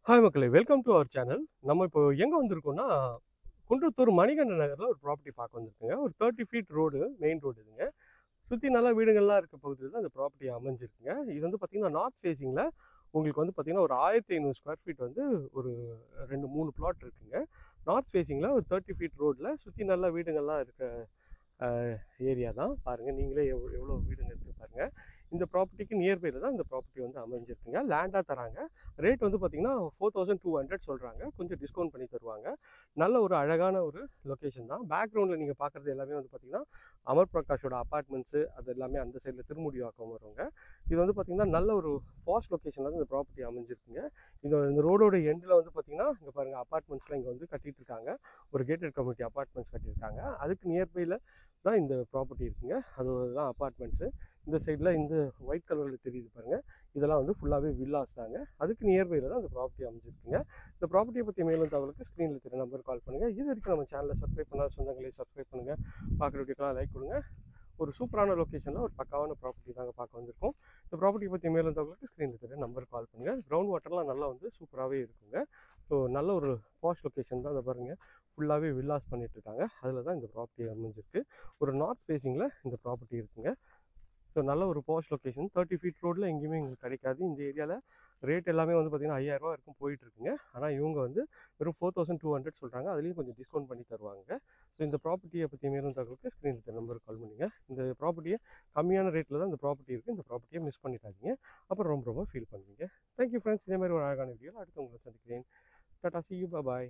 Hi மக்களே, welcome to our channel. நம்ம இப்போ எங்கே வந்திருக்கோம்னா, குன்றத்தூர் மணிகண்டன் நகரில் ஒரு ப்ராப்பர்ட்டி பார்க்க வந்திருக்குங்க. ஒரு 30 ஃபீட் ரோடு, மெயின் ரோடு இதுங்க. சுற்றி நல்லா வீடுகள்லாம் இருக்க பகுதியில் தான் இந்த ப்ராப்பர்ட்டி அமைஞ்சிருக்குங்க. இது வந்து பார்த்தீங்கன்னா நார்த் ஃபேஸிங்கில் உங்களுக்கு வந்து பார்த்தீங்கன்னா ஒரு 1500 ஸ்கொயர் ஃபீட் வந்து ஒரு 2-3 பிளாட் இருக்குங்க. நார்த் ஃபேஸிங்கில் ஒரு 30 ஃபீட் ரோட்டில் சுற்றி நல்லா வீடுகள்லாம் இருக்க ஏரியா தான். பாருங்கள், நீங்களே எவ்வளோ வீடுங்க இருக்குது பாருங்கள். இந்த ப்ராப்பர்ட்டிக்கு நியர்பையில் தான் இந்த ப்ராப்பர்ட்டி வந்து அமைஞ்சிருக்குங்க. லேண்டாக தராங்க. ரேட் வந்து பார்த்தீங்கன்னா 4200 சொல்கிறாங்க. கொஞ்சம் டிஸ்கவுண்ட் பண்ணி தருவாங்க. நல்ல ஒரு அழகான ஒரு லொக்கேஷன் தான். பேக்ரவுண்டில் நீங்கள் பார்க்குறது எல்லாமே வந்து பார்த்தீங்கன்னா அமர் பிரகாஷோட அப்பார்ட்மெண்ட்ஸு, அது எல்லாமே அந்த சைடில் திருமுடிவாக்கம் வருவாங்க. இது வந்து பார்த்தீங்கன்னா நல்ல ஒரு பாஷ் லொக்கேஷனில் தான் இந்த ப்ராப்பர்ட்டி அமைஞ்சிருக்குங்க. இந்த ரோடோட எண்டில் வந்து பார்த்தீங்கன்னா இங்கே பாருங்கள், அப்பார்ட்மெண்ட்ஸ்லாம் இங்கே வந்து கட்டிகிட்டு இருக்காங்க. ஒரு கேட்டட் கம்யூனிட்டி அப்பார்ட்மெண்ட்ஸ் கட்டியிருக்காங்க. அதுக்கு நியர்பையில் தான் இந்த ப்ராப்பர்ட்டி இருக்குங்க. அது தான் அப்பார்ட்மெண்ட்ஸு. இந்த சைடில் இந்த ஒயிட் கலரில் தெரியுது பாருங்கள், இதெல்லாம் வந்து ஃபுல்லாகவே வில்லாஸ் தாங்க. அதுக்கு நியர்பையில் தான் இந்த ப்ராப்பர்ட்டி அமைஞ்சிருக்குங்க. இந்த ப்ராப்பர்ட்டியை பற்றி மேலும் தகவலுக்கு ஸ்க்ரீனில் தெரிய நம்பர் கால் பண்ணுங்கள். இது வரைக்கும் நம்ம சேனலை சப்ஸ்கிரைப் பண்ணாத சொந்தங்களே சப்ஸ்கிரைப் பண்ணுங்கள். பார்க்குற வீடியோக்கெல்லாம் லைக் கொடுங்க. ஒரு சூப்பரான லொக்கேஷனில் ஒரு பக்காவான ப்ராப்பர்ட்டி தாங்க பார்க்க வந்திருக்கோம். இந்த ப்ராப்பர்ட்டி பற்றி மேலும் தகவலுக்கு ஸ்க்ரீனில் தெரிய நம்பர் கால் பண்ணுங்கள். கிரவுண்ட் வாட்டர்லாம் நல்லா வந்து சூப்பராகவே இருக்குங்க. ஸோ நல்ல ஒரு பாஷ் லொக்கேஷன் தான். அதை பாருங்கள், ஃபுல்லாகவே வில்லாஸ் பண்ணிகிட்ருக்காங்க. அதில் தான் இந்த ப்ராப்பர்ட்டி அமைஞ்சிருக்கு. ஒரு நார்த் ஃபேஸிங்கில் இந்த ப்ராப்பர்ட்டி இருக்குங்க. ஸோ நல்ல ஒரு பாஷ் லொக்கேஷன். 30 ஃபீட் ரோடில் எங்கேயுமே எங்களுக்கு கிடைக்காது. இந்த ஏரியாவில் ரேட் எல்லாமே வந்து பார்த்திங்கன்னா 5000 வரைக்கும் போயிட்டுருக்குங்க. ஆனால் இவங்க வந்து வெறும் 4200 சொல்கிறாங்க. அதுலேயும் கொஞ்சம் டிஸ்கவுண்ட் பண்ணி தருவாங்க. ஸோ இந்த ப்ராப்பர்ட்டியை பற்றி மேலும் தகவலுக்கு ஸ்க்ரீனில் நம்பருக்கு கால் பண்ணுங்கள். இந்த ப்ராப்பர்ட்டியை கம்மியான ரேட்டில் தான் இந்த ப்ராப்பர்ட்டி இருக்குது. இந்த ப்ராப்பர்ட்டியை மிஸ் பண்ணிட்டாதீங்க. அப்புறம் ரொம்ப ரொம்ப ஃபீல் பண்ணுவீங்க. Thank you friends. இதே மாதிரி ஒரு அழகான வீடியோவில் அடுத்து உங்களை சந்திக்கிறேன். Tata, see you, bye bye.